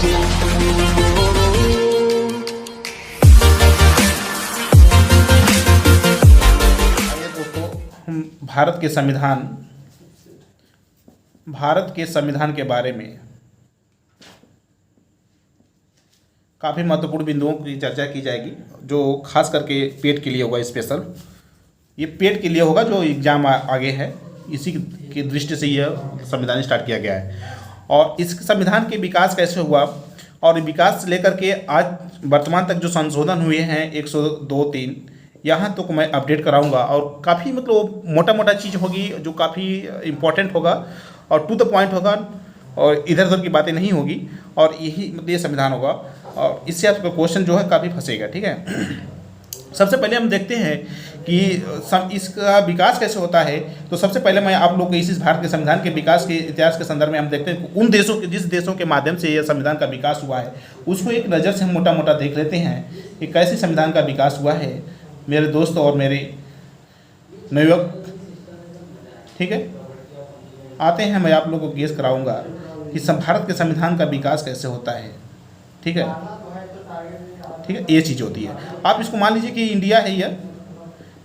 दोस्तों, हम भारत के संविधान के बारे में काफ़ी महत्वपूर्ण बिंदुओं की चर्चा की जाएगी, जो खास करके पेट के लिए होगा। स्पेशल ये पेट के लिए होगा, जो एग्ज़ाम आगे है, इसी की दृष्टि से यह संविधान स्टार्ट किया गया है। और इस संविधान के विकास कैसे हुआ और विकास से लेकर के आज वर्तमान तक जो संशोधन हुए हैं 102-3, यहाँ तो मैं अपडेट कराऊंगा। और काफ़ी मतलब मोटा मोटा चीज़ होगी, जो काफ़ी इम्पोर्टेंट होगा और टू द पॉइंट होगा, और इधर उधर की बातें नहीं होगी। और यही मतलब ये संविधान होगा, और इससे आपका क्वेश्चन जो है काफ़ी फंसेगा। ठीक है, सबसे पहले हम देखते हैं कि इसका विकास कैसे होता है। तो सबसे पहले मैं आप लोग को इस भारत के संविधान के विकास के इतिहास के संदर्भ में हम देखते हैं उन देशों के, जिस देशों के माध्यम से यह संविधान का विकास हुआ है, उसको एक नज़र से हम मोटा मोटा देख लेते हैं कि कैसे संविधान का विकास हुआ है मेरे दोस्तों और मेरे नवयुवक। ठीक है, आते हैं, मैं आप लोगों को गेस कराऊंगा कि भारत के संविधान का विकास कैसे होता है। ठीक है, ये चीज़ होती है। आप इसको मान लीजिए कि इंडिया है,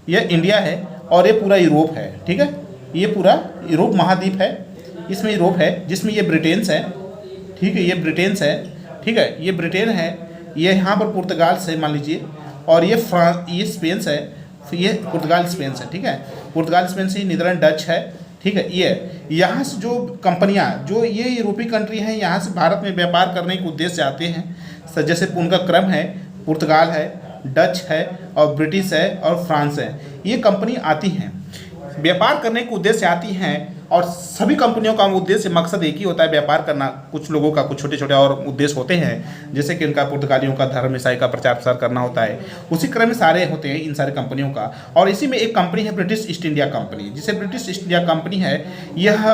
यह इंडिया है और ये पूरा यूरोप है। ठीक है, ये पूरा यूरोप महाद्वीप है, इसमें यूरोप है, जिसमें ये ब्रिटेन्स है। ठीक है, ये ब्रिटेन्स है। ठीक है, ये ब्रिटेन है, ये यहाँ पर पुर्तगाल से मान लीजिए, और ये फ्रांस, ये स्पेन है, फिर ये पुर्तगाल स्पेन है। ठीक है, पुर्तगाल स्पेन से नीदरलैंड डच है। ठीक है, ये यहाँ से जो कंपनियाँ, जो ये यूरोपीय कंट्री हैं, यहाँ से भारत में व्यापार करने के उद्देश्य से आते हैं। जैसे उनका क्रम है, पुर्तगाल है, डच है और ब्रिटिश है और फ्रांस है। ये कंपनी आती हैं, व्यापार करने के उद्देश्य से आती हैं, और सभी कंपनियों का उद्देश्य मकसद एक ही होता है, व्यापार करना। कुछ लोगों का कुछ छोटे छोटे और उद्देश्य होते हैं, जैसे कि इनका पुर्तगालियों का धर्म ईसाई का प्रचार प्रसार करना होता है। उसी क्रम में सारे होते हैं इन सारी कंपनियों का। और इसी में एक कंपनी है ब्रिटिश ईस्ट इंडिया कंपनी, जिसे ब्रिटिश ईस्ट इंडिया कंपनी है, यह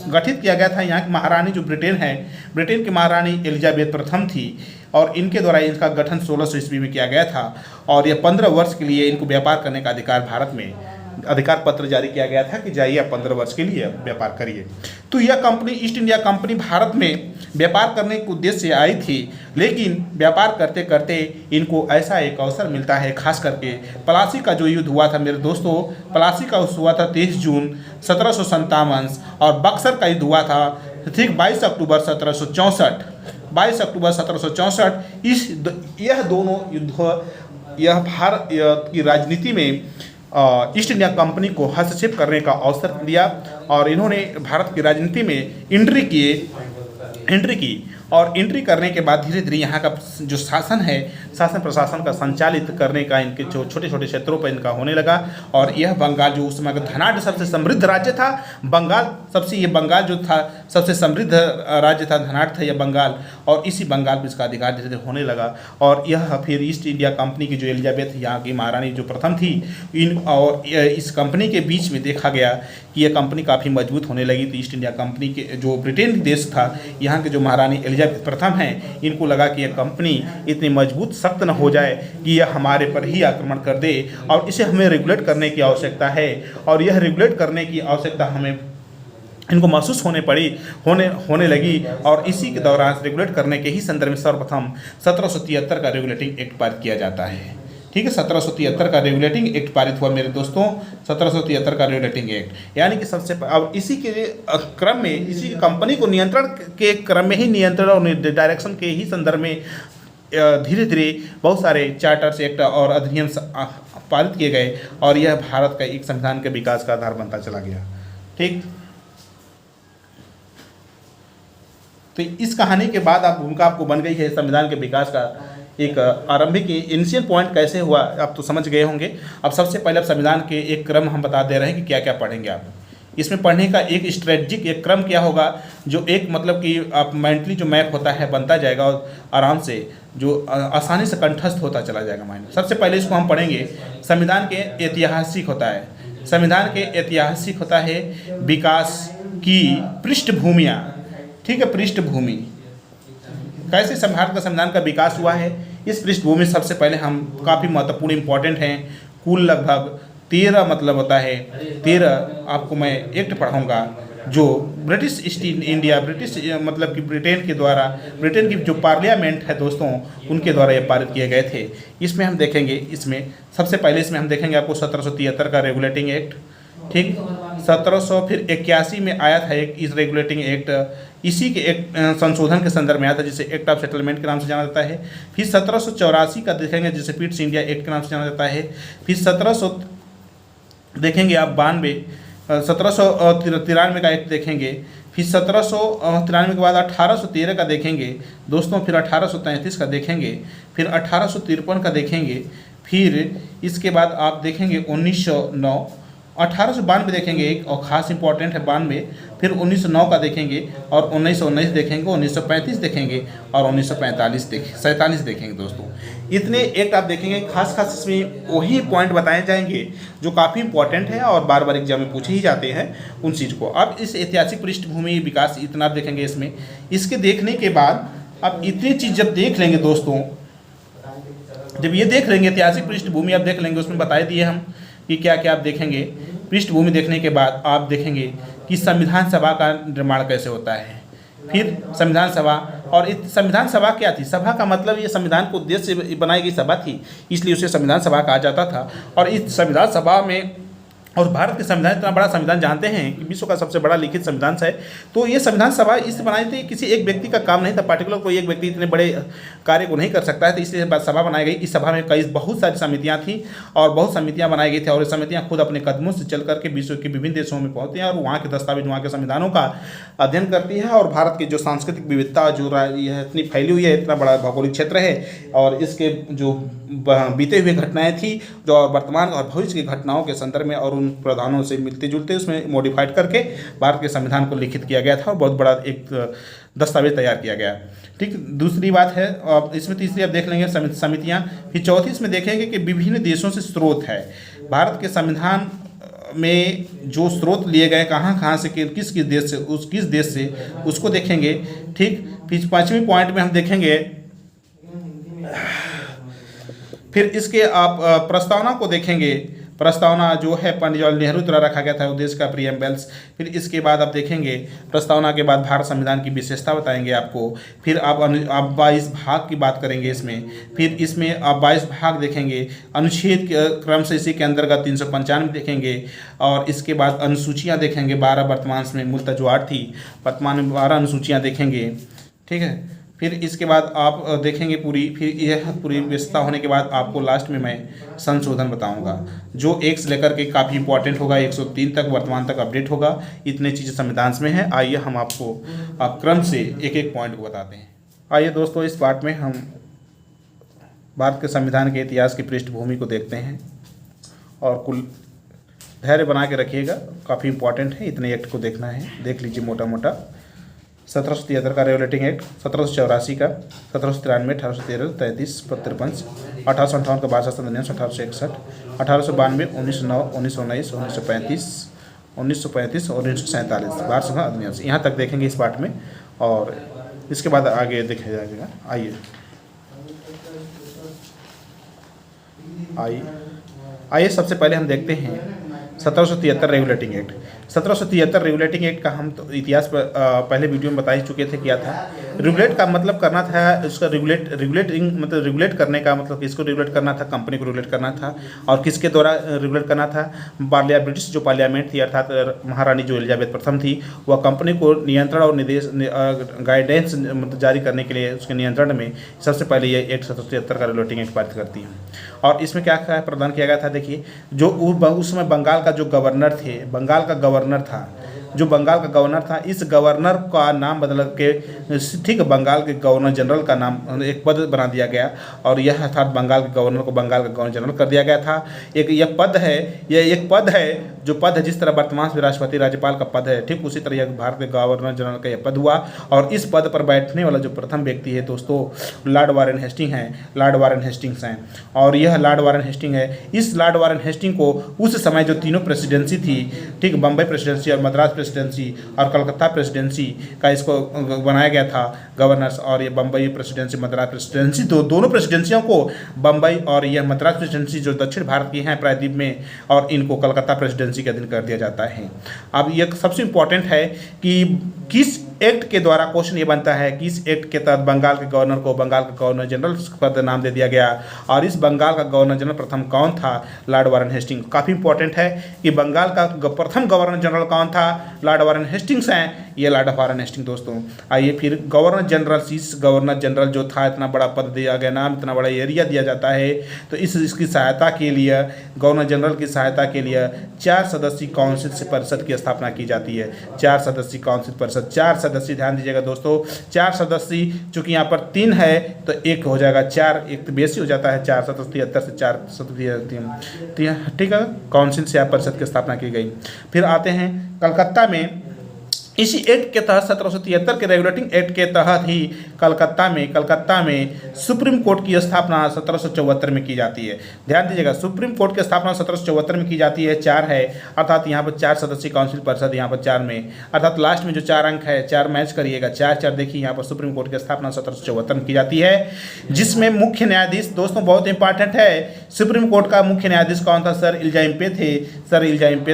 गठित किया गया था। यहाँ की महारानी जो ब्रिटेन है, ब्रिटेन की महारानी एलिजाबेथ प्रथम थी, और इनके द्वारा इसका गठन 1600 ईस्वी में किया गया था। और यह 15 वर्ष के लिए इनको व्यापार करने का अधिकार, भारत में अधिकार पत्र जारी किया गया था कि जाइए आप 15 वर्ष के लिए व्यापार करिए। तो यह company east India company Bharat में व्यापार करने के उद्देश्य से आई थी, लेकिन व्यापार करते करते इनको ऐसा एक अवसर मिलता है, खास करके प्लासी का जो युद्ध हुआ था मेरे दोस्तों, प्लासी का हुआ था 23 जून 1757, और बक्सर का युद्ध हुआ था ठीक 22 अक्टूबर 1764। 22 अक्टूबर 1764 यह दोनों युद्ध यह भारत की राजनीति में ईस्ट इंडिया कंपनी को हस्तक्षेप करने का अवसर दिया, और इन्होंने भारत की राजनीति में एंट्री की। और एंट्री करने के बाद धीरे धीरे यहाँ का जो शासन है, शासन प्रशासन का संचालित करने का इनके जो छोटे छोटे क्षेत्रों पर इनका होने लगा। और यह बंगाल जो उस समय का धनाढ़ सबसे समृद्ध राज्य था, बंगाल जो था सबसे समृद्ध राज्य था, धनाढ़ था यह बंगाल, और इसी बंगाल पर इसका अधिकार धीरे धीरे होने लगा। और यह फिर ईस्ट इंडिया कंपनी की जो एलिजाबेथ यहाँ की महारानी जो प्रथम थी, इस कंपनी के बीच में देखा गया कि यह कंपनी काफ़ी मजबूत होने लगी। तो ईस्ट इंडिया कंपनी के जो ब्रिटेन देश था, यहाँ के जो महारानी एलिजाबेथ प्रथम हैं, इनको लगा कि यह कंपनी इतनी मजबूत सख्त न हो जाए कि यह हमारे पर ही आक्रमण कर दे, और इसे हमें रेगुलेट करने की आवश्यकता है। और यह रेगुलेट करने की आवश्यकता हमें इनको महसूस होने लगी। और इसी के दौरान रेगुलेट करने के ही संदर्भ में सर्वप्रथम 1773 का रेगुलेटिंग एक्ट पारित किया जाता है। ठीक है, 1773 का रेगुलेटिंग एक्ट पारित हुआ मेरे दोस्तों, 1773 का रेगुलेटिंग एक्ट। यानी कि सबसे अब इसी के क्रम में, इसी कंपनी को नियंत्रण के क्रम में ही, नियंत्रण और डायरेक्शन के ही संदर्भ में धीरे धीरे बहुत सारे चार्टर्स, एक्ट और अधिनियम पारित किए गए, और यह भारत का एक संविधान के विकास का आधार बनता चला गया। ठीक, तो इस कहानी के बाद अब भूमिका आपको बन गई है संविधान के विकास का एक आरंभिक इनिशियल पॉइंट कैसे हुआ, आप तो समझ गए होंगे। अब सबसे पहले अब संविधान के एक क्रम हम बता दे रहे हैं कि क्या क्या पढ़ेंगे आप। इसमें पढ़ने का एक स्ट्रेटजिक एक क्रम क्या होगा, जो एक मतलब कि आप मेंटली जो मैप होता है बनता जाएगा, और आराम से जो आसानी से कंठस्थ होता चला जाएगा माइंड में। सबसे पहले इसको हम पढ़ेंगे, संविधान के ऐतिहासिक होता है, संविधान के ऐतिहासिक होता है विकास की पृष्ठभूमियाँ। ठीक है, पृष्ठभूमि कैसे भारत का संविधान का विकास हुआ है, इस पृष्ठभूमि सबसे पहले हम काफ़ी महत्वपूर्ण इंपॉर्टेंट हैं। कुल लगभग 13 मतलब होता है 13 आपको मैं एक्ट पढ़ाऊँगा, जो ब्रिटिश ईस्ट इंडिया ब्रिटिश मतलब कि ब्रिटेन के द्वारा, ब्रिटेन की जो पार्लियामेंट है दोस्तों, उनके द्वारा ये पारित किए गए थे। इसमें हम देखेंगे, इसमें सबसे पहले इसमें हम देखेंगे आपको 1773 का रेगुलेटिंग एक्ट, ठीक। 1700 फिर 81 में आया था एक इस रेगुलेटिंग एक्ट, इसी के एक संशोधन के संदर्भ में आया था, जिसे एक्ट ऑफ सेटलमेंट के नाम से जाना जाता है। फिर 1784 का देखेंगे, जिसे पिट्स इंडिया एक्ट के नाम से जाना जाता है। फिर 1700 देखेंगे आप 1793 का एक्ट देखेंगे। फिर 1793 के बाद 1813 का देखेंगे दोस्तों। फिर 1833 का देखेंगे। फिर 1853 का देखेंगे। फिर इसके बाद आप देखेंगे 1909, 1892 देखेंगे एक, और ख़ास इंपॉर्टेंट है 92। फिर 1909 का देखेंगे, और 1919 देखेंगे, 1935 देखेंगे, और 1947 देखेंगे दोस्तों। इतने एक्ट आप देखेंगे, खास इसमें वही पॉइंट बताए जाएंगे जो काफ़ी इंपॉर्टेंट है और बार बार एग्जाम में पूछे ही जाते हैं उन चीज़ को। अब इस ऐतिहासिक पृष्ठभूमि विकास इतना आप देखेंगे इसमें। इसके देखने के बाद आप इतनी चीज़ जब देख लेंगे दोस्तों, जब ये देख लेंगे ऐतिहासिक पृष्ठभूमि आप देख लेंगे, उसमें बताए दिए हम कि क्या क्या आप देखेंगे। पृष्ठभूमि देखने के बाद आप देखेंगे कि संविधान सभा का निर्माण कैसे होता है। फिर संविधान सभा, और इस संविधान सभा क्या थी? सभा का मतलब ये संविधान को उद्देश्य से बनाई गई सभा थी, इसलिए उसे संविधान सभा कहा जाता था। और इस संविधान सभा में, और भारत के संविधान, इतना बड़ा संविधान जानते हैं कि विश्व का सबसे बड़ा लिखित संविधान है। तो ये संविधान सभा इससे बनाई थी, किसी एक व्यक्ति का काम नहीं था, पार्टिकुलर कोई एक व्यक्ति इतने बड़े कार्य को नहीं कर सकता है, तो इसलिए सभा बनाई गई। इस सभा में बहुत सारी समितियां थी और बहुत समितियां बनाई गई थी, और ये समितियां खुद अपने कदमों से चल करके विश्व के विभिन्न देशों में पहुंचती हैं और वहाँ के दस्तावेज, वहाँ के संविधानों का अध्ययन करती है। और भारत की जो सांस्कृतिक विविधता जो यह इतनी फैली हुई है, इतना बड़ा भौगोलिक क्षेत्र है, और इसके जो बीते हुए घटनाएं थी, जो वर्तमान और भविष्य की घटनाओं के संदर्भ में और उन प्रावधानों से मिलते जुलते उसमें मॉडिफाइड करके भारत के संविधान को लिखित किया गया था, और बहुत बड़ा एक दस्तावेज तैयार किया गया। ठीक, दूसरी बात है, अब इसमें तीसरी आप देख लेंगे समितियां। फिर चौथी इसमें देखेंगे कि विभिन्न देशों से स्रोत है। भारत के संविधान में जो स्रोत लिए गए, कहाँ से, किस देश से, किस देश से, उसको देखेंगे। ठीक, फिर पाँचवीं पॉइंट में हम देखेंगे, फिर इसके आप प्रस्तावना को देखेंगे। प्रस्तावना जो है पंडित जवाहरलाल नेहरू द्वारा रखा गया था, उद्देश्य का प्रीएम्बल्स। फिर इसके बाद आप देखेंगे, प्रस्तावना के बाद भारत संविधान की विशेषता बताएंगे आपको। फिर आप 22 भाग की बात करेंगे इसमें। फिर इसमें आप 22 भाग देखेंगे, अनुच्छेद क्रम से इसी के अंतर्गत 395 देखेंगे। और इसके बाद अनुसूचियाँ देखेंगे, 12 वर्तमान में, मूलतः जो 8 थी, वर्तमान में 12 अनुसूचियाँ देखेंगे। ठीक है, फिर इसके बाद आप देखेंगे पूरी, फिर यह पूरी व्यवस्था होने के बाद आपको लास्ट में मैं संशोधन बताऊंगा, जो 1 से लेकर के काफ़ी इंपॉर्टेंट होगा, 103 तक वर्तमान तक अपडेट होगा। इतने चीज़ें संविधान में है। आइए हम आपको क्रम से एक एक पॉइंट को बताते हैं। आइए दोस्तों, इस पार्ट में हम भारत के संविधान के इतिहास की पृष्ठभूमि को देखते हैं, और कुल धैर्य बना के रखिएगा, काफ़ी इंपॉर्टेंट है, इतने एक्ट को देखना है, देख लीजिए मोटा मोटा। 1773 का रेगुलेटिंग एक्ट, 1784 का, 1793, 1813, 33, 53, 1858 का बाल शासन अधिनियम, 1861, 1892, 1909, 1919, 1935 और 1947 बाल शासन अधिनियम। यहाँ तक देखेंगे इस पार्ट में, और इसके बाद आगे देखा जाएगा। आइए सबसे पहले हम देखते हैं 1773 रेगुलेटिंग एक्ट। 1773 रेगुलेटिंग एक्ट का हम तो इतिहास पर पहले वीडियो में बता ही चुके थे क्या था। रेगुलेट का मतलब करना था, उसका रेगुलेटिंग मतलब रेगुलेट करने का मतलब किसको रेगुलेट करना था? कंपनी को रेगुलेट करना था। और किसके द्वारा रेगुलेट करना था? ब्रिटिश जो पार्लियामेंट थी, अर्थात महारानी जो एलिजाबेथ प्रथम थी, वह कंपनी को नियंत्रण और निर्देश गाइडेंस मतलब जारी करने के लिए उसके नियंत्रण में सबसे पहले ये एक्ट 1773 का रेगुलेटिंग एक्ट पारित करती है। और इसमें क्या प्रदान किया गया था? देखिए, जो उस समय बंगाल का जो गवर्नर थे, बंगाल का गवर्नर था, जो बंगाल का गवर्नर था, इस गवर्नर का नाम बदल के ठीक बंगाल के गवर्नर जनरल का नाम एक पद बना दिया गया, और यह अर्थात बंगाल के गवर्नर को बंगाल का गवर्नर जनरल कर दिया गया था। यह पद है, यह एक पद है, जो पद है जिस तरह वर्तमान में राष्ट्रपति राज्यपाल का पद है, ठीक उसी तरह यह भारत के गवर्नर जनरल का यह पद हुआ। और इस पद पर बैठने वाला जो प्रथम व्यक्ति है दोस्तों, लॉर्ड वारेन हेस्टिंग हैं, लॉर्ड वारेन हेस्टिंग्स हैं। और यह लॉर्ड वारेन हेस्टिंग है। इस लॉर्ड वारेन हेस्टिंग को उस समय जो तीनों प्रेसिडेंसी थी, ठीक, बम्बई प्रेसिडेंसी और मद्रास प्रेसिडेंसी और कलकत्ता प्रेसिडेंसी का इसको बनाया गया था गवर्नर्स। और ये बम्बई प्रेसिडेंसी, मद्रास प्रेसिडेंसी, दोनों प्रेसिडेंसियों को, बम्बई और यह मद्रास प्रेसिडेंसी जो दक्षिण भारत की हैं प्रायद्वीप में, और इनको कलकत्ता प्रेसिडेंसी एजेंसी के अधीन कर दिया जाता है। अब ये सबसे इम्पोर्टेंट है कि किस एक्ट के द्वारा क्वेश्चन ये बनता है कि इस एक्ट के तहत बंगाल के गवर्नर को बंगाल का गवर्नर जनरल पद नाम दे दिया गया, और इस बंगाल का गवर्नर जनरल प्रथम कौन था? Lord Warren Hastings. काफ़ी इंपॉर्टेंट है कि बंगाल का प्रथम गवर्नर जनरल कौन था? लॉर्ड वारन हेस्टिंग्स हैं, ये लॉर्ड वारन हेस्टिंग्स दोस्तों। आइए फिर गवर्नर जनरल, इस गवर्नर जनरल जो था, इतना बड़ा पद दिया गया, नाम इतना बड़ा एरिया दिया जाता है, तो इसकी सहायता के लिए, गवर्नर जनरल की सहायता के लिए 4 सदस्यीय काउंसिल से परिषद की स्थापना की जाती है। 4 सदस्यीय काउंसिल परिषद, 4 सदस्य, ध्यान दीजिएगा दोस्तों, 4 सदस्य, चूंकि यहाँ पर 3 है तो एक हो जाएगा 4, एक तो बेसी हो जाता है 4 773 से 4 सदस्य, ठीक है। काउंसिल से परिषद की स्थापना की गई। फिर आते हैं कलकत्ता में, इसी एक्ट के तहत 1773 के रेगुलेटिंग एक्ट के तहत ही कलकत्ता में सुप्रीम कोर्ट की स्थापना 1774 में की जाती है। ध्यान दीजिएगा, सुप्रीम कोर्ट की स्थापना 1774 में की जाती है। 4 है, अर्थात यहाँ पर 4 सदस्यीय काउंसिल परिषद, यहाँ पर 4 में, अर्थात लास्ट में जो 4 अंक है, 4 मैच करिएगा, 4 देखिए, यहाँ पर सुप्रीम कोर्ट की स्थापना 1774 में की जाती है, जिसमें मुख्य न्यायाधीश, दोस्तों बहुत इंपॉर्टेंट है, सुप्रीम कोर्ट का मुख्य न्यायाधीश कौन था? सर इल्जाइम्पे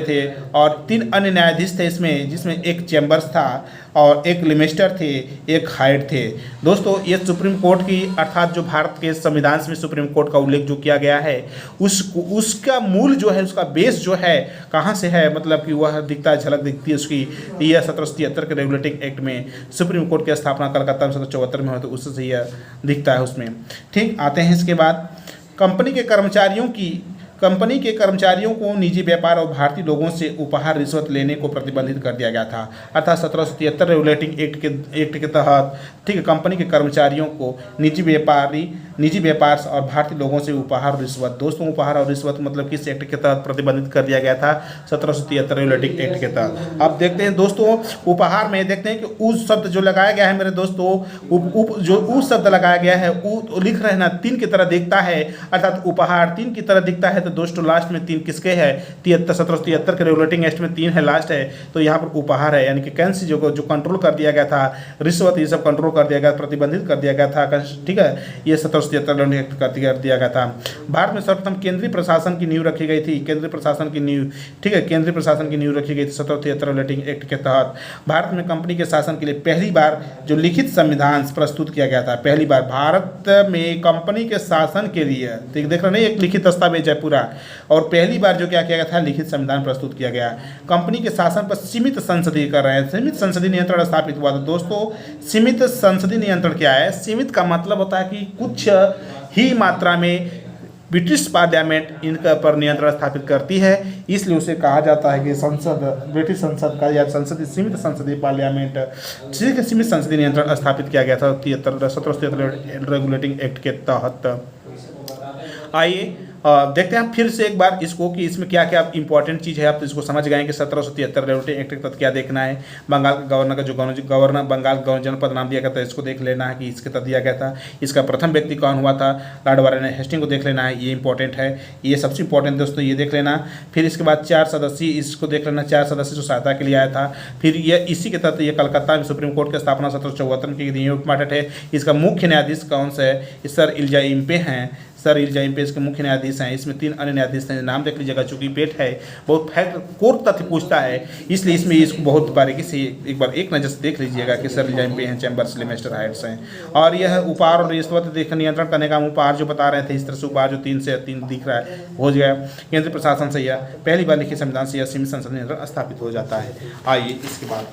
थे, और 3 अन्य न्यायाधीश थे इसमें, जिसमें एक चैम्बर्स था और एक लिमेस्टर थे, एक हाइड थे। दोस्तों ये सुप्रीम कोर्ट की, अर्थात जो भारत के संविधान में सुप्रीम कोर्ट का उल्लेख जो किया गया है, उसका मूल जो है, उसका बेस जो है कहाँ से है, मतलब कि वह दिखता है, झलक दिखती है उसकी, यह 1773 के रेगुलेटिंग एक्ट में सुप्रीम कोर्ट की स्थापना कलकत्ता में 1774 में हो, तो उससे यह दिखता है उसमें। ठीक, आते हैं इसके बाद कंपनी के कर्मचारियों को निजी व्यापार और भारतीय लोगों से उपहार रिश्वत लेने को प्रतिबंधित कर दिया गया था। अर्थात 1773 रेगुलेटिंग एक्ट के तहत, ठीक है, कंपनी के कर्मचारियों को निजी व्यापार और भारतीय लोगों से उपहार रिश्वत, दोस्तों उपहार और रिश्वत मतलब किस एक्ट के तहत प्रतिबंधित कर दिया गया था? 1773 रेगुलेटिंग एक्ट के तहत। अब देखते हैं दोस्तों, उपहार में देखते हैं कि उस शब्द जो लगाया गया है मेरे दोस्तों, जो उस शब्द लगाया गया है, लिख रहे हैं ना, 3 की तरह दिखता है, अर्थात उपहार 3 की तरह दिखता है, तो दोस्तों लास्ट में 3 किसके है? 1773 के रेगुलेटिंग एक्ट में 3 है, लास्ट है, तो यहाँ पर उपहार है, यानी कि कैंसी जो कंट्रोल कर दिया गया था, रिश्वत ये सब कंट्रोल कर दिया गया, प्रतिबंधित कर दिया गया था, ठीक है, ये 1773 एक्ट कर दिया गया था। भारत में सर्वप्रथम केंद्रीय प्रशासन की नींव रखी गई थी, केंद्रीय प्रशासन की नींव, ठीक है, केंद्रीय प्रशासन की नींव रखी गई थी 1773 रेगुलेटिंग एक्ट के तहत। भारत में कंपनी के शासन के लिए पहली बार जो लिखित संविधान प्रस्तुत किया गया था, पहली बार भारत में कंपनी के शासन के लिए, देख रहे हैं, एक लिखित दस्तावेज है पूरा, और पहली बार जो क्या किया गया था, लिखित संविधान प्रस्तुत किया गया। कंपनी के शासन पर सीमित संसदीय कर रहे हैं, सीमित संसदीय नियंत्रण स्थापित हुआ था। दोस्तों सीमित संसदीय नियंत्रण क्या है? सीमित का मतलब होता है कि कुछ ही मात्रा में ब्रिटिश पार्लियामेंट इनका पर नियंत्रण स्थापित करती है, इसलिए उसे कहा जाता है कि संसद, ब्रिटिश संसद का, या संसदीय, सीमित संसदीय पार्लियामेंट, सीमित संसदीय नियंत्रण स्थापित किया गया था 1773 रेगुलेटिंग एक्ट के तहत। आइए देखते हैं फिर से एक बार इसको कि इसमें क्या क्या इंपॉर्टेंट चीज़ है। आप तो इसको समझ गए कि 1773 रेगुलेटिंग एक्ट के तहत क्या देखना है। बंगाल का गवर्नर का जो गवर्नर बंगाल गवर्नर जनरल पद नाम दिया गया था, इसको देख लेना है कि इसके तहत दिया गया था। इसका प्रथम व्यक्ति कौन हुआ था? लॉर्ड वारन हेस्टिंग्स को देख लेना है, ये इंपॉर्टेंट है, ये सबसे इंपॉर्टेंट दोस्तों, ये देख लेना। फिर इसके बाद 4 सदस्य, इसको देख लेना, 4 सदस्य जो सहायता के लिए आया था। फिर ये इसी के तहत ये कलकत्ता में सुप्रीम कोर्ट की स्थापना 1774 की, ये इंपॉर्टेंट है। इसका मुख्य न्यायाधीश कौन सा है? सर इल्जाइम्पे हैं, सर इल्जाइम्पे इसके मुख्य न्यायाधीश हैं। इसमें 3 अन्य न्यायाधीश हैं, नाम देख लीजिएगा, चूंकि पेट है, बहुत फैक्ट कोर्ट तथ्य पूछता है, इसलिए इसमें इसको बहुत बारीकी से एक बार एक नज़र से देख लीजिएगा कि सर इल्जाइम्पे हैं, चैम्बर्स, लिमेस्टर, हाइड्स हैं। और यह उपहार और रिश्वत नियंत्रण करने का उपहार जो बता रहे थे, इस तरह से उपहार जो 3 से 3 दिख रहा है हो गया। केंद्रीय प्रशासन से यह पहली बार लिखित संविधान से यह सीमित संसद नियंत्रण स्थापित हो जाता है। आइए इसके बाद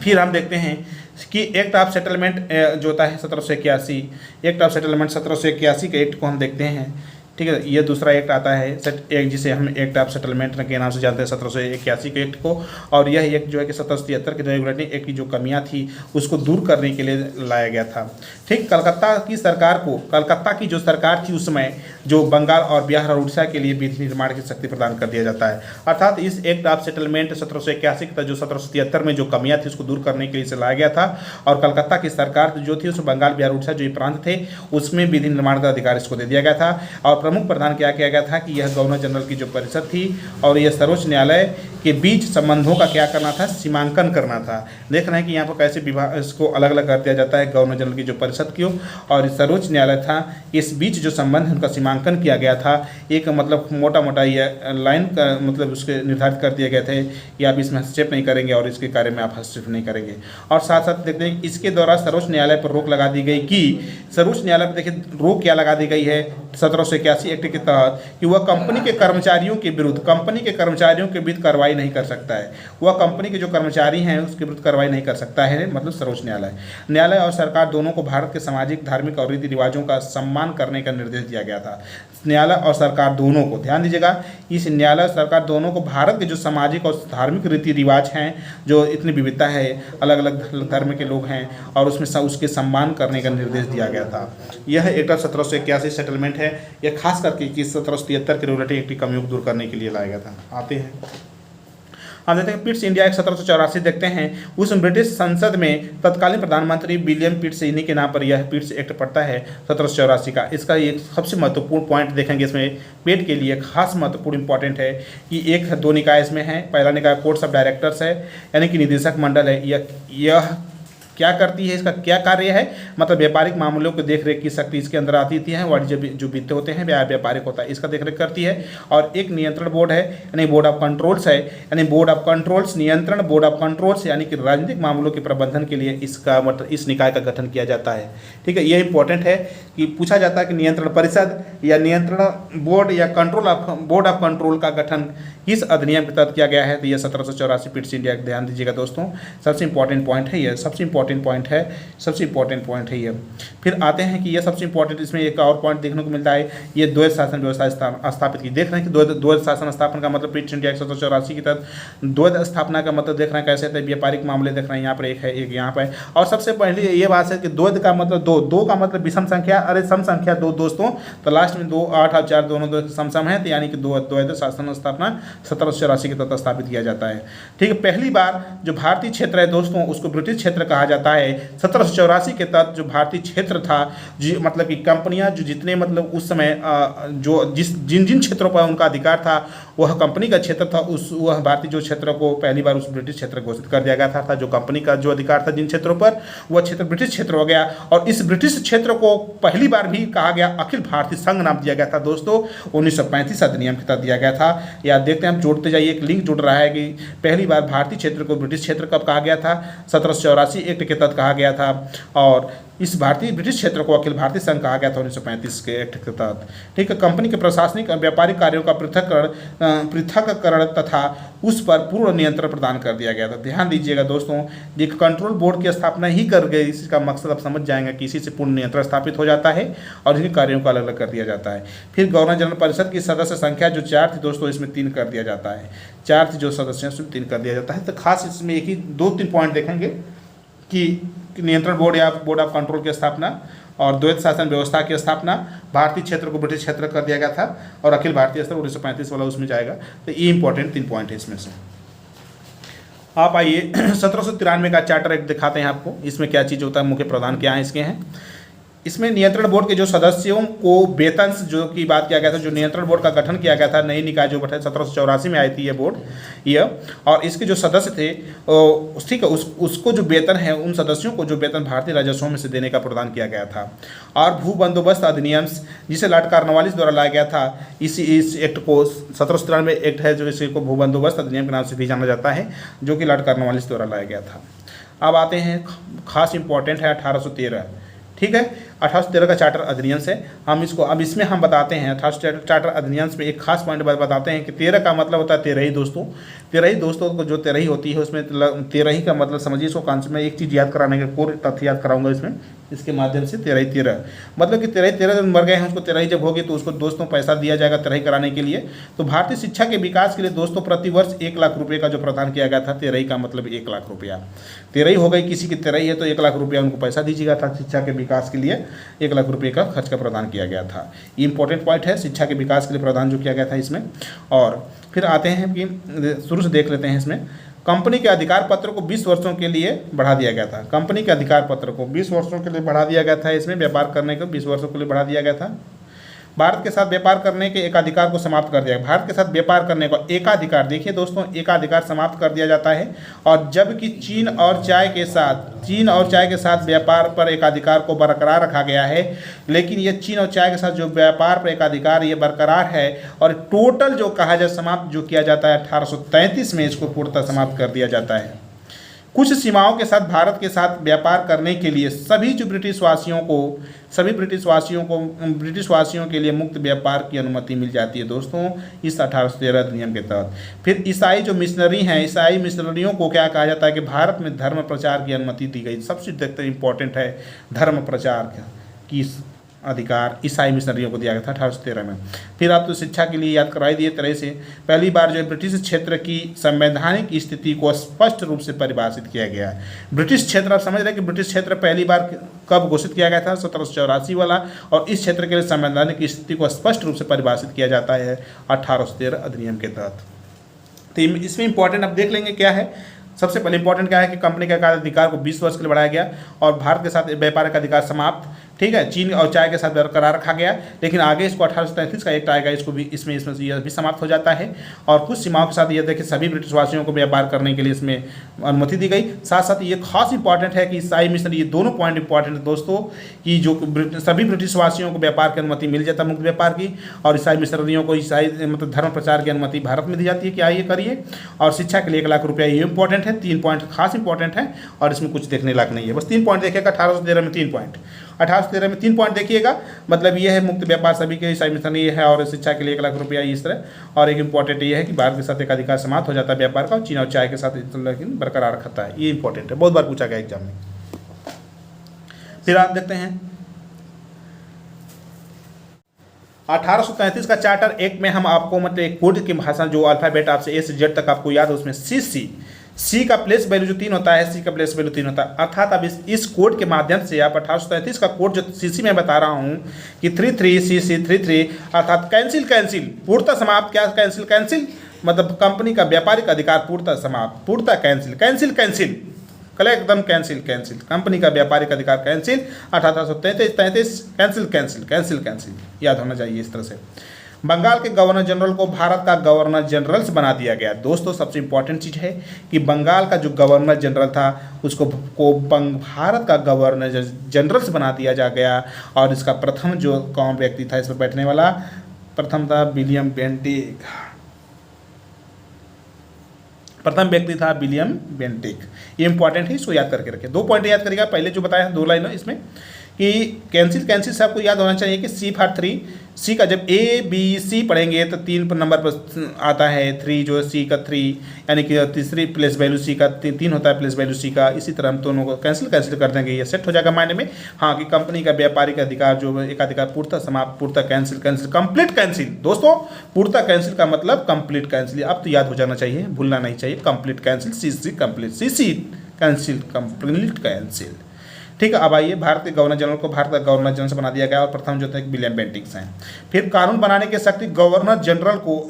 फिर हम देखते हैं कि एक्ट ऑफ सेटलमेंट जो होता है 1781, एक्ट ऑफ सेटलमेंट 1781 के एक्ट को हम देखते हैं, ठीक है। ये दूसरा एक्ट आता है एक, जिसे हम एक्ट ऑफ सेटलमेंट के नाम से जानते हैं, 1781 के एक्ट को। और यह एक्ट जो है कि 1773 के रेगुलेटिंग एक्ट की जो कमियां थी उसको दूर करने के लिए लाया गया था, ठीक। कलकत्ता की सरकार को, कलकत्ता की जो सरकार थी उस समय, जो बंगाल और बिहार और उड़ीसा के लिए विधि निर्माण की शक्ति प्रदान कर दिया जाता है। अर्थात इस एक्ट ऑफ सेटलमेंट 1781 का जो 1773 में जो कमियां थी उसको दूर करने के लिए इसे लाया गया था। और कलकत्ता की सरकार जो थी उस बंगाल, बिहार, उड़ीसा जो ये प्रांत थे उसमें विधि निर्माण का अधिकार इसको दे दिया गया था। और प्रमुख प्रावधान क्या किया गया था कि यह गवर्नर जनरल की जो परिषद थी और यह सर्वोच्च न्यायालय के बीच संबंधों का क्या करना था, सीमांकन करना था। देख रहे हैं कि यहाँ पर कैसे विभाग इसको अलग अलग कर दिया जाता है, गवर्नर जनरल की जो परिषद की और सर्वोच्च न्यायालय था, इस बीच जो संबंध है उनका सीमांकन किया गया था। एक मतलब मोटा मोटा यह लाइन का मतलब उसके निर्धारित कर दिए गए थे कि आप इसमें हस्तक्षेप नहीं करेंगे और इसके कार्य में आप हस्तक्षेप नहीं करेंगे। और साथ साथ देखते हैं इसके द्वारा सर्वोच्च न्यायालय पर रोक लगा दी गई कि सर्वोच्च न्यायालय पर देखिए रोक क्या लगा दी गई है 1781 एक्ट के तहत कि वह कंपनी के कर्मचारियों के विरुद्ध कार्रवाई नहीं कर सकता है। वह कंपनी के जो कर्मचारी हैं उसके विरुद्ध कार्रवाई नहीं कर सकता है, मतलब सर्वोच्च न्यायालय और सरकार दोनों को भारत के सामाजिक, धार्मिक और रीति रिवाजों का सम्मान करने का निर्देश दिया गया था। न्यायालय और सरकार दोनों को, ध्यान दीजिएगा, इस न्यायालय और सरकार दोनों को भारत के जो सामाजिक और धार्मिक रीति रिवाज हैं, जो इतनी विविधता है, अलग अलग धर्म के लोग हैं और उसमें उसके सम्मान करने का निर्देश दिया गया था। यह एक्ट ऑफ 1781 सेटलमेंट है। यह खास करके 1773 के रेगुलेटरी एक्ट की कमियों को दूर करने के लिए लाया गया था। आते हैं हम देखते हैं पिट्स इंडिया एक्ट 1784 देखते हैं। उस ब्रिटिश संसद में तत्कालीन प्रधानमंत्री विलियम पिट्स, इन्हीं के नाम पर यह पिट्स एक्ट पड़ता है 1784 का। इसका एक सबसे महत्वपूर्ण पॉइंट देखेंगे इसमें पेट के लिए खास महत्वपूर्ण इंपॉर्टेंट है कि एक दो निकाय इसमें है। पहला निकाय कोर्ट्स ऑफ डायरेक्टर्स है, यानी कि निदेशक मंडल है। यह क्या करती है, इसका क्या कार्य है, मतलब व्यापारिक मामलों को देख रेख की शक्ति इसके अंदर आती है। वाणिज्य जो वित्त होते हैं व्यापारिक होता है, इसका देखरेख करती है। और एक नियंत्रण बोर्ड है, यानी बोर्ड ऑफ कंट्रोल्स है, यानी बोर्ड ऑफ कंट्रोल्स नियंत्रण, बोर्ड ऑफ कंट्रोल्स यानी कि राजनीतिक मामलों के प्रबंधन के लिए इसका मतलब इस निकाय का गठन किया जाता है। ठीक है, यह इंपॉर्टेंट है कि पूछा जाता है कि नियंत्रण परिषद या नियंत्रण बोर्ड या बोर्ड ऑफ कंट्रोल का गठन किस अधिनियम के तहत किया गया है, तो यह 1784 पिट्स इंडिया। ध्यान दीजिएगा दोस्तों, सबसे इंपॉर्टेंट पॉइंट है यह, सबसे इंपॉर्टेंट पॉइंट है यह। फिर आते हैं कि यह सबसे इंपॉर्टेंट, इसमें एक और पॉइंट देखने को मिलता है, ये द्वैध शासन व्यवस्था स्थापित की। देख रहे हैं कि द्वैध शासन स्थापना का मतलब पिट्स इंडिया 1784 के तहत द्वैध स्थापना का मतलब देख रहे हैं कैसे थे, व्यापारिक मामले देख रहे हैं, यहाँ पर एक है एक यहाँ पर। और सबसे पहले ये बात है कि द्वैध का मतलब दो का मतलब विषम संख्या, अरे सम संख्या दो दोस्तों, तो लास्ट में 2, 8 और 4 दोनों दो सम है, तो यानी कि द्वैध शासन स्थापना 1784 के तहत स्थापित किया जाता है। ठीक है, पहली बार जो भारतीय क्षेत्र है दोस्तों उसको ब्रिटिश क्षेत्र कहा जाता है। 1784 के तहत जो भारतीय क्षेत्र था, मतलब कि कंपनियां जो जितने मतलब उस समय जो जिन क्षेत्रों पर उनका अधिकार था वह कंपनी का क्षेत्र था, वह भारतीय जो क्षेत्र को पहली बार उस ब्रिटिश क्षेत्र घोषित कर दिया गया था। जो कंपनी का जो अधिकार था जिन क्षेत्रों पर, वह क्षेत्र ब्रिटिश क्षेत्र हो गया। और इस ब्रिटिश क्षेत्र को पहली बार भी कहा गया अखिल भारतीय संघ नाम दिया गया था दोस्तों, 1935 अधिनियम के तहत दिया गया था। या देखते हैं हम जोड़ते जाइए, एक लिंक जुड़ रहा है कि पहली बार भारतीय क्षेत्र को ब्रिटिश क्षेत्र कब कहा गया था, 1784 एक्ट के तहत कहा गया था। और इस ब्रिटिश क्षेत्र को अखिल भारतीय संघ कहा गया था 1935 के एक्ट के तहत। ठीक है, कंपनी के प्रशासनिक और व्यापारिक कार्यों का पृथककरण तथा उस पर पूर्ण नियंत्रण प्रदान कर दिया गया था। ध्यान दीजिएगा दोस्तों, एक कंट्रोल बोर्ड की स्थापना ही कर गई, इसका मकसद आप समझ जाएंगे कि इसी से पूर्ण नियंत्रण स्थापित हो जाता है और इनके कार्यों को अलग अलग कर दिया जाता है। फिर गवर्नर जनरल परिषद की सदस्य संख्या जो 4 थी दोस्तों, इसमें 3 कर दिया जाता है। 4 थी जो सदस्य हैं उसमें 3 कर दिया जाता है। तो खास इसमें एक ही 2-3 पॉइंट देखेंगे कि नियंत्रण बोर्ड या बोर्ड ऑफ कंट्रोल की स्थापना और द्वैध शासन व्यवस्था की स्थापना, भारतीय क्षेत्र को ब्रिटिश क्षेत्र कर दिया गया था और अखिल भारतीय स्तर 1935 वाला उसमें जाएगा। तो ये इंपॉर्टेंट 3 पॉइंट है इसमें से। आप आइए 1793 का चार्टर एक्ट दिखाते हैं आपको, इसमें क्या चीज़ होता है, मुख्य प्रावधान क्या है इसके हैं। इसमें नियंत्रण बोर्ड के जो सदस्यों को वेतन जो की बात किया गया था, जो नियंत्रण बोर्ड का गठन किया गया था, नई निकाय जो गठन 1784 में आई थी ये बोर्ड और इसके जो सदस्य थे ठीक है, उसको जो वेतन है, उन सदस्यों को जो वेतन भारतीय राजस्व में से देने का प्रदान किया गया था। और भू बंदोबस्त अधिनियम जिसे लॉर्ड कॉर्नवालिस द्वारा लाया गया था, इस एक्ट को 1793 एक्ट है जो इसी को भू बंदोबस्त अधिनियम के नाम से भी जाना जाता है, जो कि लॉर्ड कॉर्नवालिस द्वारा लाया गया था। अब आते हैं खास इंपॉर्टेंट है 1813। ठीक है, 1813 का चार्टर अधिनियम से हम इसको अब इसमें हम बताते हैं 1813 चार्टर अधिनियम में एक खास पॉइंट बताते हैं कि 13 का मतलब होता है तेरही दोस्तों। तेरही दोस्तों को जो तेरही होती है उसमें तेरही का मतलब समझिए, इसको कॉन्सेप्ट में एक चीज़ याद कराने के पूरे तथ्य याद कराऊंगा इसमें, इसके माध्यम से तेरही 13 मतलब कि तेरही 13 जब मर गए हैं उसको तेरही जब होगी तो उसको दोस्तों पैसा दिया जाएगा तेरही कराने के लिए। तो भारतीय शिक्षा के विकास के लिए दोस्तों प्रतिवर्ष 1 लाख रुपये का जो प्रदान किया गया था, तेरही का मतलब 1 लाख रुपया। तेरही हो गई किसी की तेरही है तो 1 लाख रुपया उनको पैसा दीजिएगा था शिक्षा के विकास के लिए, 1 लाख रुपये का खर्च का प्रदान किया गया था। ये इंपॉर्टेंट पॉइंट है, शिक्षा के विकास के लिए प्रदान जो किया गया था इसमें। और फिर आते हैं कि शुरू से देख लेते हैं इसमें, कंपनी के अधिकार पत्र को 20 वर्षों के लिए बढ़ा दिया गया था। कंपनी के अधिकार पत्र को 20 वर्षों के लिए बढ़ा दिया गया था, इसमें व्यापार करने को 20 वर्षों के लिए बढ़ा दिया गया था। भारत के साथ व्यापार करने के एकाधिकार को समाप्त कर दिया। भारत के साथ व्यापार करने का एकाधिकार, देखिए दोस्तों, एकाधिकार समाप्त कर दिया जाता है। और जबकि चीन और चाय के साथ व्यापार पर एकाधिकार को बरकरार रखा गया है, लेकिन ये चीन और चाय के साथ जो व्यापार पर एकाधिकार ये बरकरार है, और टोटल जो कहा जाए समाप्त जो किया जाता है 1833 में इसको पूर्णतः समाप्त कर दिया जाता है। कुछ सीमाओं के साथ भारत के साथ व्यापार करने के लिए सभी ब्रिटिश वासियों के लिए मुक्त व्यापार की अनुमति मिल जाती है दोस्तों इस 1813 अधिनियम के तहत। फिर ईसाई जो मिशनरी हैं, ईसाई मिशनरियों को क्या कहा जाता है कि भारत में धर्म प्रचार की अनुमति दी गई। सबसे देखते इंपॉर्टेंट है धर्म प्रचार की अधिकार ईसाई मिशनरियों को दिया गया था 1813 में। फिर आप तो शिक्षा के लिए याद करवाई दिए तरह से पहली बार जो ब्रिटिश क्षेत्र की संवैधानिक स्थिति को स्पष्ट रूप से परिभाषित किया गया है। ब्रिटिश क्षेत्र, आप समझ रहे हैं कि ब्रिटिश क्षेत्र पहली बार कब घोषित किया गया था, 1784 वाला, और इस क्षेत्र के लिए संवैधानिक स्थिति को स्पष्ट रूप से परिभाषित किया जाता है 1813 अधिनियम के तहत। तो इसमें इंपॉर्टेंट आप देख लेंगे क्या है। सबसे पहले इंपॉर्टेंट क्या है कि कंपनी का अधिकार को 20 वर्ष के लिए बढ़ाया गया और भारत के साथ व्यापार का अधिकार समाप्त, ठीक है, चीन और चाय के साथ बरकरार रखा गया। लेकिन आगे इसको 1833 का एक्ट आएगा, इसको भी इसमें यह भी समाप्त हो जाता है। और कुछ सीमाओं के साथ ये देखिए सभी ब्रिटिश वासियों को व्यापार करने के लिए इसमें अनुमति दी गई। साथ साथ ये खास इंपॉर्टेंट है कि ईसाई मिशन, ये दोनों पॉइंट इंपॉर्टेंट है दोस्तों, कि जो सभी ब्रिटिश वासियों को व्यापार की अनुमति मिल जाता है, मुक्त व्यापार की, और ईसाई मिशनरियों को ईसाई मतलब धर्म प्रचार की अनुमति भारत में दी जाती है कि आइए करिए। और शिक्षा के लिए 1 लाख रुपया, ये इंपॉर्टेंट है। 3 पॉइंट खास इंपॉर्टेंट है और इसमें कुछ देखने लायक नहीं है। बस 3 पॉइंट देखिएगा 1813 में 3 पॉइंट, 1813 में 3 पॉइंट देखिएगा। मतलब ये है मुक्त व्यापार सभी के ईसाई मिशन ये है, और शिक्षा के लिए 1 लाख रुपया इस तरह। और एक इंपॉर्टेंट ये है कि भारत के साथ एक अधिकार समाप्त हो जाता है व्यापार का, और चीन और चाय के साथ लेकिन बरकरार रखता है। ये इंपॉर्टेंट है, बहुत बार पूछा गया एग्जाम में। फिर आप देखते हैं 1833 का चार्टर एक्ट में हम आपको मतलब एक कोड की भाषा जो अल्फाबेट आपसे ए से जेड तक आपको याद है, उसमें सी का प्लेस वैल्यू जो 3 होता है, सी का प्लेस वैल्यू 3 होता है। अर्थात अब इस कोड के माध्यम से आप 1833 का कोड जो सीसी में बता रहा हूं कि 33CC33 अर्थात कैंसिल पूर्णतः समाप्त। क्या कैंसिल मतलब कंपनी का व्यापारिक अधिकार पूर्णतः समाप्त, पूर्णतः कैंसिल कल एकदम कैंसिल कंपनी का व्यापारिक अधिकार कैंसिल 1833 कैंसिल याद होना चाहिए इस तरह से। बंगाल के गवर्नर जनरल को भारत का गवर्नर जनरल्स बना दिया गया। दोस्तों सबसे इंपॉर्टेंट चीज़ है कि बंगाल का जो गवर्नर जनरल था उसको भारत का गवर्नर जनरल्स बना दिया जा गया। और इसका प्रथम जो कौन व्यक्ति था इस पर बैठने वाला, प्रथम था विलियम बेंटिक। प्रथम व्यक्ति था विलियम बेंटिक। ये इंपॉर्टेंट है, इसको याद करके रखिए। 2 पॉइंट याद करिएगा, पहले जो बताया 2 लाइन इसमें कि कैंसिल से आपको याद होना चाहिए कि सी फॉर 3, सी का जब ABC पढ़ेंगे तो 3 नंबर पर आता है 3, जो सी का 3 यानी कि तीसरी प्लेस वैल्यू सी का 3 होता है प्लेस वैल्यू सी का। इसी तरह हम दोनों को कैंसिल कर देंगे, ये सेट हो जाएगा माइंड में। हाँ कि कंपनी का व्यापारिक अधिकार जो एक अधिकार पूर्णतः समाप्त, पूर्णतः कैंसिल कंप्लीट कैंसिल। दोस्तों पूर्णतः कैंसिल का मतलब कंप्लीट कैंसिल, अब तो याद हो जाना चाहिए, भूलना नहीं चाहिए। Complete cancel, CC complete cancel. ठीक है, अब आइए भारत के गवर्नर जनरल को भारत का गवर्नर जनरल से बना दिया गया और प्रथम जो थे विलियम बेंटिक हैं। फिर कानून बनाने की शक्ति गवर्नर जनरल को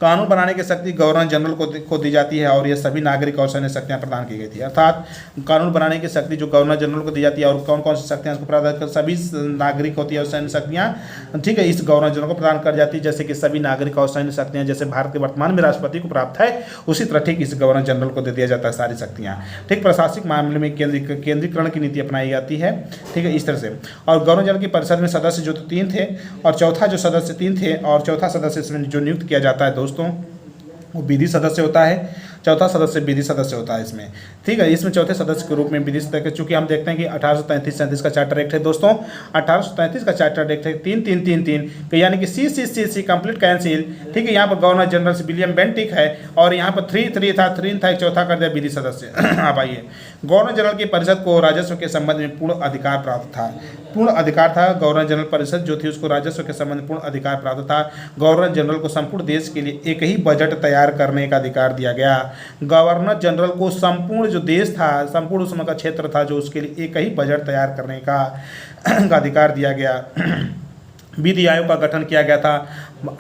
कानून बनाने की शक्ति गवर्नर जनरल को दी जाती है और ये सभी नागरिक और सैन्य शक्तियाँ प्रदान की गई थी। अर्थात कानून बनाने की शक्ति जो गवर्नर जनरल को दी जाती है और कौन कौन सी शक्तियाँ उसको प्रदान कर, सभी नागरिक होती है और सैन्य शक्तियाँ, ठीक है, इस गवर्नर जनरल को प्रदान कर जाती है। जैसे कि सभी नागरिक और सैन्य शक्तियाँ जैसे भारत के वर्तमान में राष्ट्रपति को प्राप्त है, उसी तरह ठीक इस गवर्नर जनरल को दे दिया जाता है सारी शक्तियाँ। ठीक, प्रशासनिक मामले में केंद्रीकरण की नीति अपनाई जाती है। ठीक है, इस तरह से। और गवर्नर जनरल की परिषद में सदस्य जो 3 थे और चौथा जो सदस्य 3 थे और चौथा सदस्य इसमें जो नियुक्त किया जाता है दोस्तों वो विधि सदस्य होता है। चौथा सदस्य विधि सदस्य होता है इसमें। ठीक है, इसमें चौथे सदस्य के रूप में विधि सदस्य, चूंकि हम देखते हैं कि 1833-37 का चार्टर एक्ट है दोस्तों। 1833 का चार्टर एक्ट है 3-3-3-3 यानी कि सी कंप्लीट कैंसिल। ठीक है, यहाँ पर गवर्नर जनरल से विलियम बेंटिक है और यहाँ पर 3 था एक चौथा कर दिया विधि सदस्य। आप आइए, गवर्नर जनरल की परिषद को राजस्व के संबंध में पूर्ण अधिकार प्राप्त था। पूर्ण अधिकार था, गवर्नर जनरल परिषद जो थी उसको राजस्व के संबंध में पूर्ण अधिकार प्राप्त था। गवर्नर जनरल को संपूर्ण देश के लिए एक ही बजट तैयार करने का अधिकार दिया गया। गवर्नर जनरल को संपूर्ण जो देश था, संपूर्ण उसमें का क्षेत्र था जो उसके लिए एक ही बजट तैयार करने का अधिकार दिया गया। विधि आयोग का गठन किया गया था।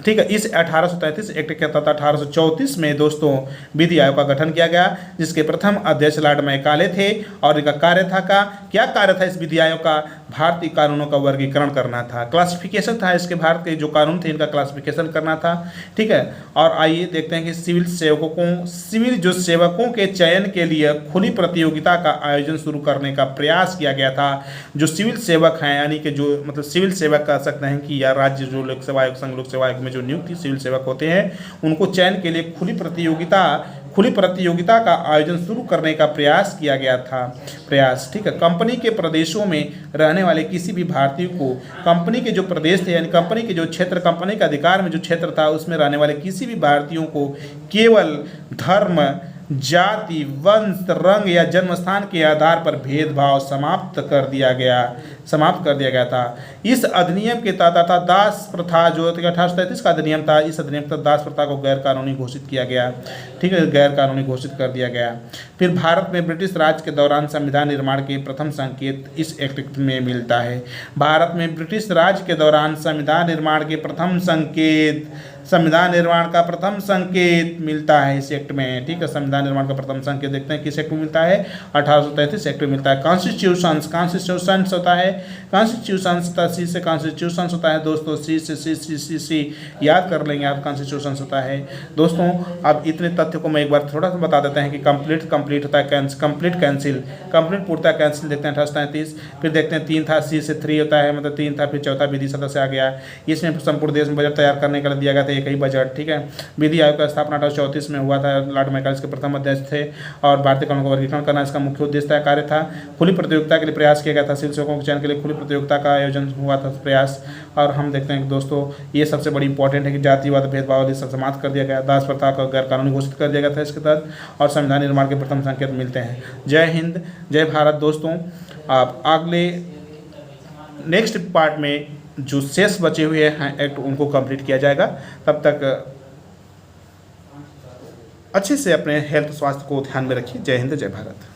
ठीक है, इस 1833 एक्ट के तहत 1834 में दोस्तों विधि आयोग का गठन किया गया जिसके प्रथम अध्यक्ष लॉर्ड मैकाले थे और इनका कार्य था क्या कार्य था इस विधि आयोग का? भारतीय कानूनों का वर्गीकरण करना था, क्लासिफिकेशन था इसके, भारत के जो कानून थे इनका क्लासिफिकेशन करना था। ठीक है, और आइए देखते हैं कि सिविल जो सेवकों के चयन के लिए खुली प्रतियोगिता का आयोजन शुरू करने का प्रयास किया गया था। जो सिविल सेवक हैं, यानी कि जो मतलब सिविल सेवक कह सकते हैं कि या राज्य जो लोक सेवा आयोग, संघ लोक सेवा आयोग में जो नियुक्त सिविल सेवक होते हैं, उनको चयन के लिए खुली प्रतियोगिता का आयोजन शुरू करने का प्रयास किया गया था। ठीक है, कंपनी के प्रदेशों में रहने वाले किसी भी भारतीय को, कंपनी के जो प्रदेश थे यानी कंपनी के जो क्षेत्र, कंपनी के अधिकार में जो क्षेत्र था उसमें रहने वाले किसी भी भारतीयों को केवल धर्म, जाति, वंश, रंग या जन्म स्थान के आधार पर भेदभाव समाप्त कर दिया गया था। इस अधिनियम के तहत दास प्रथा जो 1833 का अधिनियम था, इस अधिनियम के तहत दास प्रथा को गैर कानूनी घोषित किया गया। ठीक है, गैर कानूनी घोषित कर दिया गया। फिर भारत में ब्रिटिश राज के दौरान संविधान निर्माण के प्रथम संकेत इस एक्ट में मिलता है। भारत में ब्रिटिश राज के दौरान संविधान निर्माण का प्रथम संकेत मिलता है इस एक्ट में। ठीक है, संविधान निर्माण का प्रथम संकेत देखते हैं किस एक्ट में मिलता है, 1833 एक्ट में मिलता है। कॉन्स्टिट्यूशन होता है, सी से कॉन्स्टिट्यूशन होता है दोस्तों, सी याद कर लेंगे आप, कॉन्स्टिट्यूशन होता है दोस्तों। अब इतने तथ्य को मैं एक बार थोड़ा सा बता देते हैं कि कंप्लीट होता है, कंप्लीट पूर्णता कैंसिल देखते हैं 1833। फिर देखते हैं 3 था, सी से 3 होता है, मतलब 3 था। फिर चौथा विधि सदस्य आ गया, इसमें संपूर्ण देश में बजट तैयार करने के लिए दिया गया था एक ही बजट। ठीक है, विधि आयोग का स्थापना 1834 में हुआ था, लॉर्ड मैकाले के प्रथम अध्यक्ष थे, और भारतीय कानून का वर्गीकरण करना इसका मुख्य उद्देश्य कार्य था। खुली प्रतियोगिता के लिए प्रयास किया गया था, सिविल सेवकों के चयन के लिए खुली प्रतियोगिता का आयोजन हुआ था प्रयास। और हम देखते हैं कि दोस्तों ये सबसे बड़ी इंपॉर्टेंट है कि जातिवाद, भेदभाव सब समाप्त कर दिया गया, दास प्रथा को गैर कानूनी घोषित कर दिया गया था इसके तहत, और संविधान निर्माण के प्रथम संकेत मिलते हैं। जय हिंद, जय भारत दोस्तों। आप अगले नेक्स्ट पार्ट में जो शेष बचे हुए हैं एक्ट उनको कंप्लीट किया जाएगा। तब तक अच्छे से अपने हेल्थ स्वास्थ्य को ध्यान में रखिए। जय हिंद, जय भारत।